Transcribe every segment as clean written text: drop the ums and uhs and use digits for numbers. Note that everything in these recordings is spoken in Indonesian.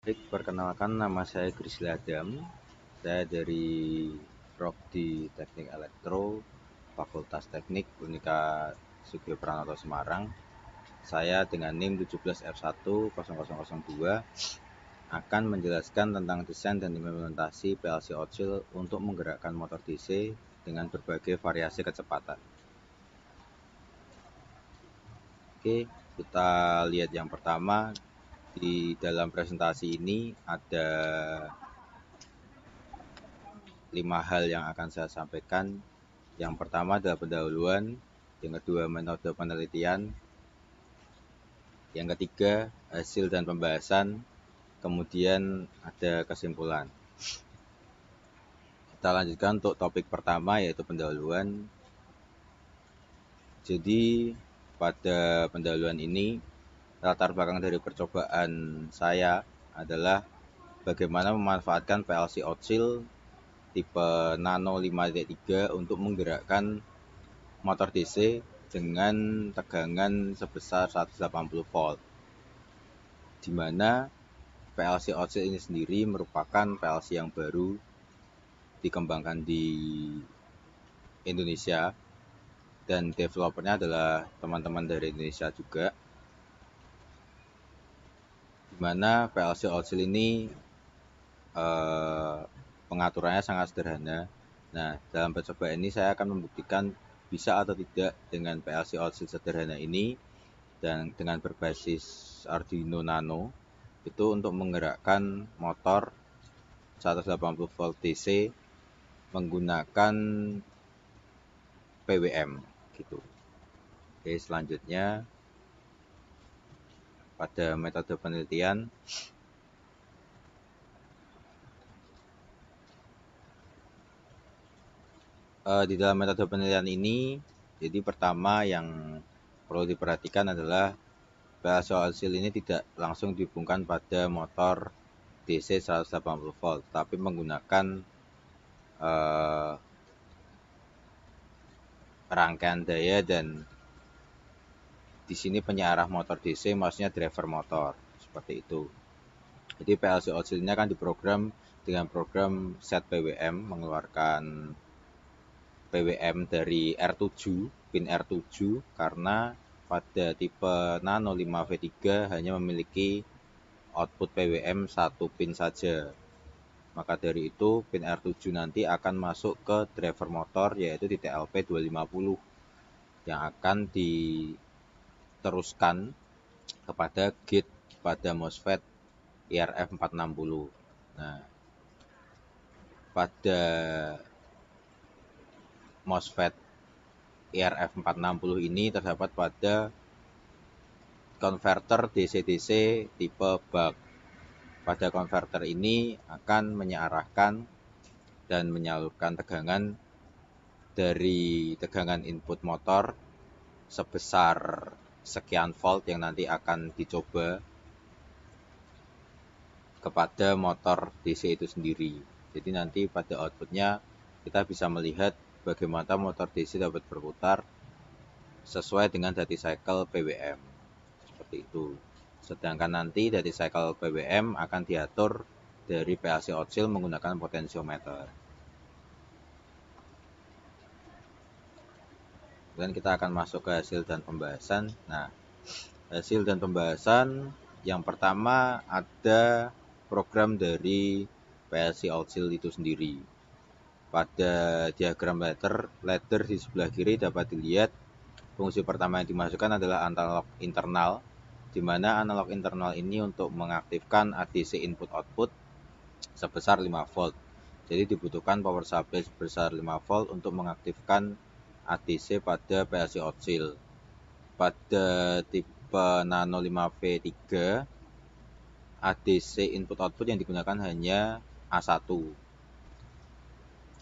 Baik, perkenalkan nama saya Grisly Adam. Saya dari Prodi Teknik Elektro, Fakultas Teknik Unika Sugio Pranoto Semarang. Saya dengan NIM 17F10002 akan menjelaskan tentang desain dan implementasi PLC Outsil untuk menggerakkan motor DC dengan berbagai variasi kecepatan. Oke, kita lihat yang pertama. Di dalam presentasi ini ada 5 hal yang akan saya sampaikan. Yang pertama adalah pendahuluan, yang kedua metode penelitian, yang ketiga hasil dan pembahasan, kemudian ada kesimpulan. Kita lanjutkan untuk topik pertama, yaitu pendahuluan. Jadi pada pendahuluan ini, latar belakang dari percobaan saya adalah bagaimana memanfaatkan PLC Outsil tipe Nano 5.3 untuk menggerakkan motor DC dengan tegangan sebesar 180 volt, di mana PLC Outsil ini sendiri merupakan PLC yang baru dikembangkan di Indonesia dan developernya adalah teman-teman dari Indonesia juga, di mana PLC Outsil ini pengaturannya sangat sederhana. Nah, dalam percobaan ini saya akan membuktikan bisa atau tidak dengan PLC Outsil sederhana ini dan dengan berbasis Arduino Nano itu untuk menggerakkan motor 180 volt DC menggunakan PWM gitu. Oke, selanjutnya pada metode penelitian, di dalam metode penelitian ini, jadi pertama yang perlu diperhatikan adalah PLC Outsil ini tidak langsung dihubungkan pada motor DC 180 volt, tapi menggunakan rangkaian daya, dan di sini penyarah motor DC maksudnya driver motor, seperti itu. Jadi PLC Outsil ini akan diprogram dengan program set PWM, mengeluarkan PWM dari R7, pin R7, karena pada tipe Nano 5V3 hanya memiliki output PWM 1 pin saja. Maka dari itu pin R7 nanti akan masuk ke driver motor, yaitu di TLP 250 yang akan diteruskan kepada gate pada MOSFET IRF 460. Nah, pada MOSFET IRF 460 ini terdapat pada konverter DC-DC tipe buck. Pada konverter ini akan mengarahkan dan menyalurkan tegangan dari tegangan input motor sebesar sekian volt yang nanti akan dicoba kepada motor DC itu sendiri. Jadi nanti pada outputnya kita bisa melihat bagaimana motor DC dapat berputar sesuai dengan duty cycle PWM. Seperti itu. Sedangkan nanti duty cycle PWM akan diatur dari PLC Outsil menggunakan potensiometer. Dan kita akan masuk ke hasil dan pembahasan. Nah, hasil dan pembahasan yang pertama ada program dari PLC Outsil itu sendiri. Pada diagram ladder di sebelah kiri dapat dilihat fungsi pertama yang dimasukkan adalah analog internal, di mana analog internal ini untuk mengaktifkan ADC input output sebesar 5 volt. Jadi dibutuhkan power supply sebesar 5 volt untuk mengaktifkan ADC pada PLC Outsil. Pada tipe Nano 5V3, ADC input output yang digunakan hanya A1.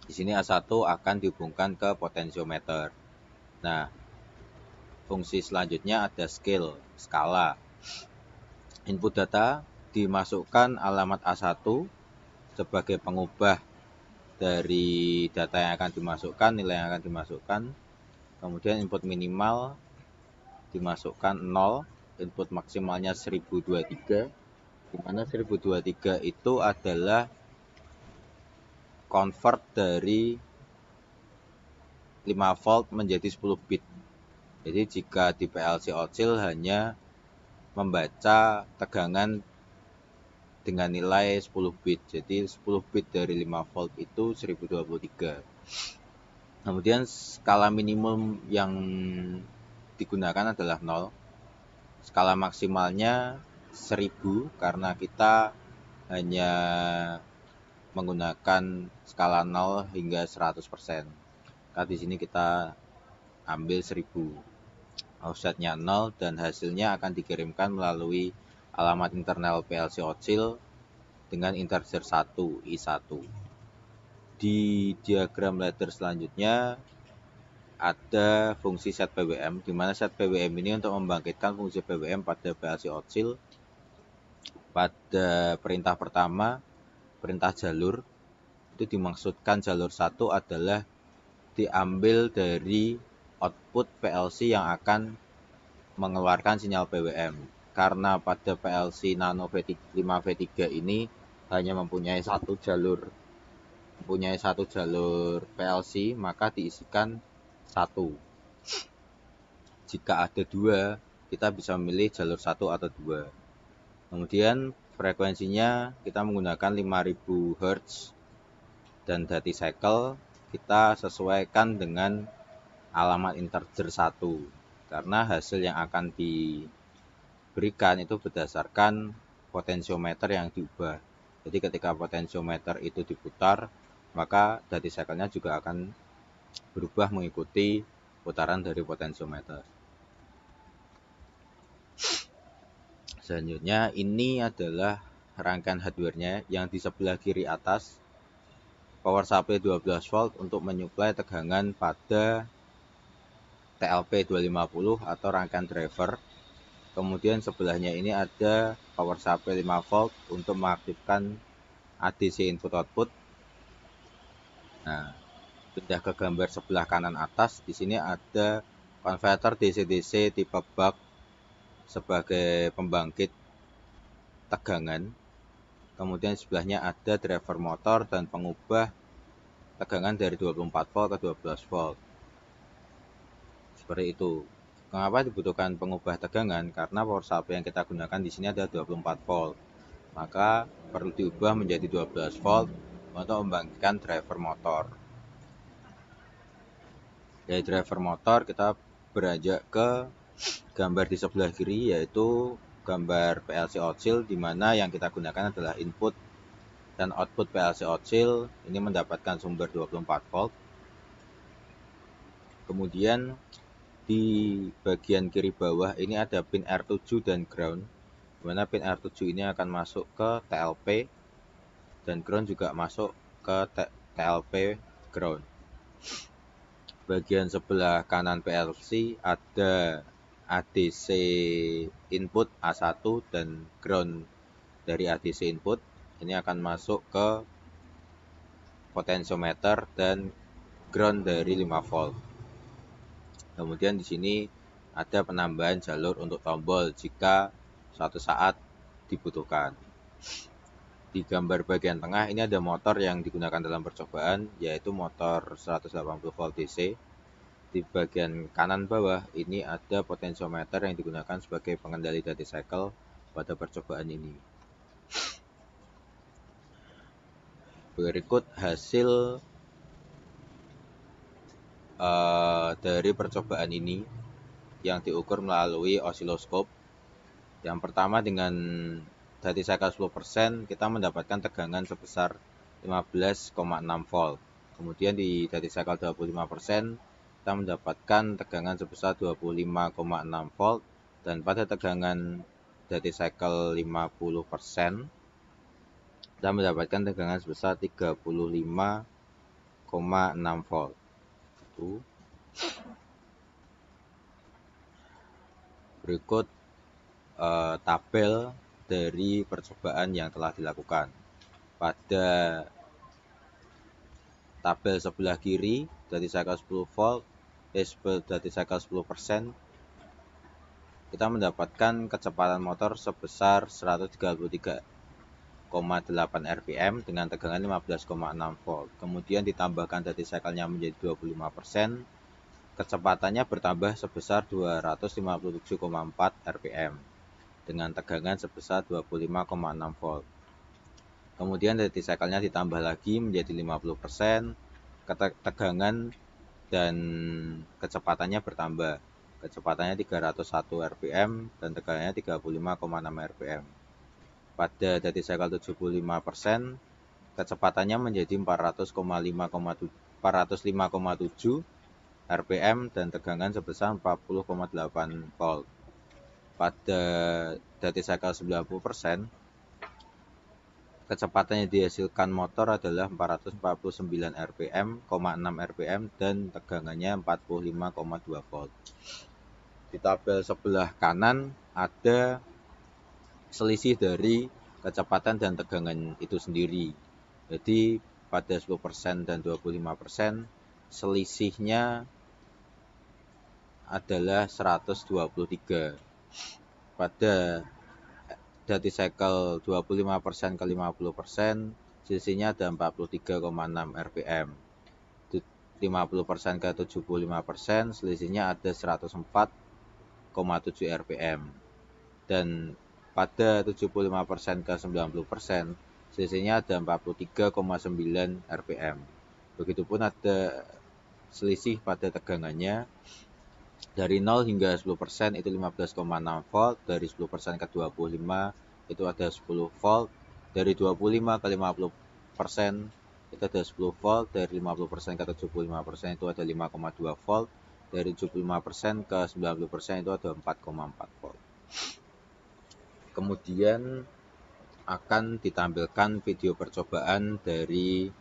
Di sini A1 akan dihubungkan ke potensiometer. Nah, fungsi selanjutnya ada skala. Input data dimasukkan alamat A1 sebagai pengubah dari data yang akan dimasukkan, nilai yang akan dimasukkan. Kemudian input minimal dimasukkan 0, input maksimalnya 1023, Dimana 1023 itu adalah convert dari 5 volt menjadi 10 bit. Jadi jika di PLC Ocil hanya membaca tegangan dengan nilai 10 bit. Jadi 10 bit dari 5 volt itu 1023. Kemudian skala minimum yang digunakan adalah 0. Skala maksimalnya 1000 karena kita hanya menggunakan skala 0 hingga 100%. Nah, di sini kita ambil 1000. Offsetnya 0 dan hasilnya akan dikirimkan melalui alamat internal PLC Ocil dengan integer 1 I1. Di diagram ladder selanjutnya ada fungsi set PWM, di mana set PWM ini untuk membangkitkan fungsi PWM pada PLC Ocil. Pada perintah pertama, perintah jalur, itu dimaksudkan jalur 1 adalah diambil dari output PLC yang akan mengeluarkan sinyal PWM. Karena pada PLC Nano V5V3 ini hanya mempunyai satu jalur PLC, maka diisikan 1. Jika ada 2, kita bisa memilih jalur 1 atau 2. Kemudian frekuensinya kita menggunakan 5000 Hz dan dati cycle kita sesuaikan dengan alamat integer 1 karena hasil yang akan diberikan itu berdasarkan potensiometer yang diubah. Jadi ketika potensiometer itu diputar, maka dati cycle-nya juga akan berubah mengikuti putaran dari potensiometer. Selanjutnya ini adalah rangkaian hardware-nya yang di sebelah kiri atas power supply 12 volt untuk menyuplai tegangan pada TLP 250 atau rangkaian driver. Kemudian sebelahnya ini ada power supply 5 volt untuk mengaktifkan ADC input output. Nah, pindah ke gambar sebelah kanan atas, di sini ada konverter DC-DC tipe buck sebagai pembangkit tegangan. Kemudian sebelahnya ada driver motor dan pengubah tegangan dari 24 volt ke 12 volt. Seperti itu. Mengapa dibutuhkan pengubah tegangan? Karena power supply yang kita gunakan di sini ada 24 volt. Maka perlu diubah menjadi 12 volt untuk membangkitkan driver motor. Dari driver motor kita beranjak ke gambar di sebelah kiri, yaitu gambar PLC Ocil, di mana yang kita gunakan adalah input dan output PLC Ocil ini mendapatkan sumber 24 volt. Kemudian di bagian kiri bawah ini ada pin R7 dan ground, di mana pin R7 ini akan masuk ke TLP dan ground juga masuk ke TLP ground. Bagian sebelah kanan PLC ada ADC input A1 dan ground dari ADC input. Ini akan masuk ke potensiometer dan ground dari 5 volt. Kemudian di sini ada penambahan jalur untuk tombol jika suatu saat dibutuhkan. Di gambar bagian tengah ini ada motor yang digunakan dalam percobaan, yaitu motor 180 volt DC. Di bagian kanan bawah ini ada potensiometer yang digunakan sebagai pengendali dati cycle pada percobaan ini. Berikut hasil dari percobaan ini yang diukur melalui osiloskop. Yang pertama, dengan dati cycle 10% kita mendapatkan tegangan sebesar 15,6 volt. Kemudian di dati cycle 25% kita mendapatkan tegangan sebesar 25,6 volt, dan pada tegangan dati cycle 50% kita mendapatkan tegangan sebesar 35,6 volt. Berikut tabel dari percobaan yang telah dilakukan. Pada tabel sebelah kiri, dati cycle 10 volt, dati cycle 10%, kita mendapatkan kecepatan motor sebesar 133,8 rpm dengan tegangan 15,6 volt. Kemudian ditambahkan duty cycle-nya menjadi 25%, kecepatannya bertambah sebesar 257,4 rpm dengan tegangan sebesar 25,6 volt. Kemudian duty cycle-nya ditambah lagi menjadi 50%, tegangan dan kecepatannya bertambah. Kecepatannya 301 rpm dan tegangannya 35,6 rpm. Pada duty cycle 75%, kecepatannya menjadi 405,7 rpm dan tegangan sebesar 40,8 volt. Pada duty cycle 90%, kecepatan yang dihasilkan motor adalah 449 rpm, 6 rpm dan tegangannya 45,2 volt. Di tabel sebelah kanan ada selisih dari kecepatan dan tegangan itu sendiri. Jadi pada 10% dan 25% selisihnya adalah 123. Pada duty cycle 25% ke 50%, selisihnya ada 43,6 rpm. 50% ke 75%, selisihnya ada 104,7 rpm. Dan pada 75% ke 90%, selisihnya ada 43,9 rpm. Begitupun ada selisih pada tegangannya. Dari 0 hingga 10% itu 15,6 volt, dari 10% ke 25 itu ada 10 volt, dari 25 ke 50% itu ada 10 volt, dari 50% ke 75% itu ada 5,2 volt, dari 75% ke 90% itu ada 4,4 volt. Kemudian akan ditampilkan video percobaan dari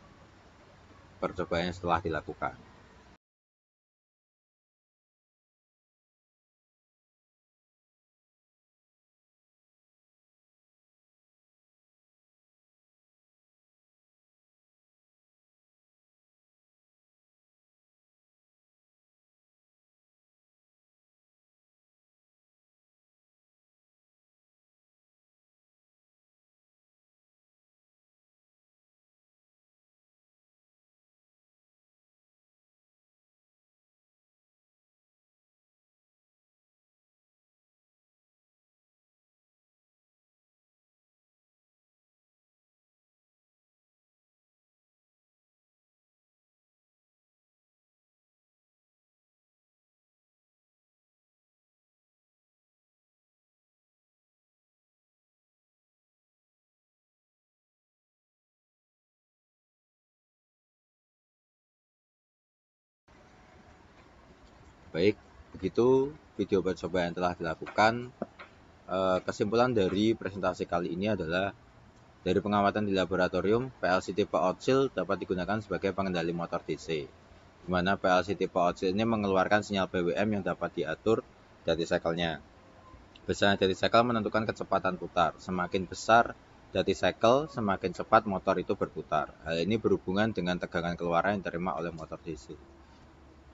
percobaan yang setelah dilakukan. Baik, begitu video percobaan yang telah dilakukan. Kesimpulan dari presentasi kali ini adalah dari pengamatan di laboratorium, PLC tipe outsil dapat digunakan sebagai pengendali motor DC, di mana PLC tipe outsil ini mengeluarkan sinyal BWM yang dapat diatur duty cycle-nya. Besarnya duty cycle menentukan kecepatan putar. Semakin besar duty cycle, semakin cepat motor itu berputar. Hal ini berhubungan dengan tegangan keluaran yang diterima oleh motor DC.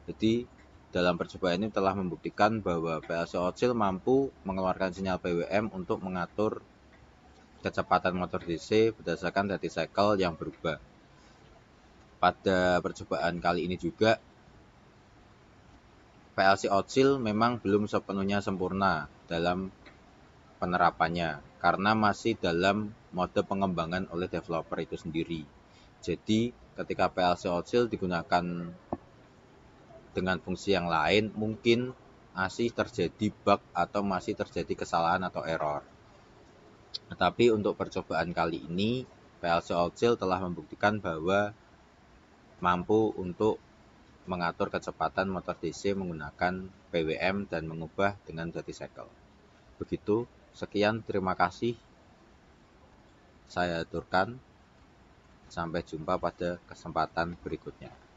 Jadi dalam percobaan ini telah membuktikan bahwa PLC outsil mampu mengeluarkan sinyal BWM untuk mengatur kecepatan motor DC berdasarkan duty cycle yang berubah. Pada percobaan kali ini juga PLC outsil memang belum sepenuhnya sempurna dalam penerapannya karena masih dalam mode pengembangan oleh developer itu sendiri. Jadi ketika PLC outsil digunakan dengan fungsi yang lain, mungkin masih terjadi bug atau masih terjadi kesalahan atau error. Tetapi untuk percobaan kali ini, PLC outsil telah membuktikan bahwa mampu untuk mengatur kecepatan motor DC menggunakan PWM dan mengubah dengan duty cycle. Begitu, sekian, terima kasih. Saya aturkan. Sampai jumpa pada kesempatan berikutnya.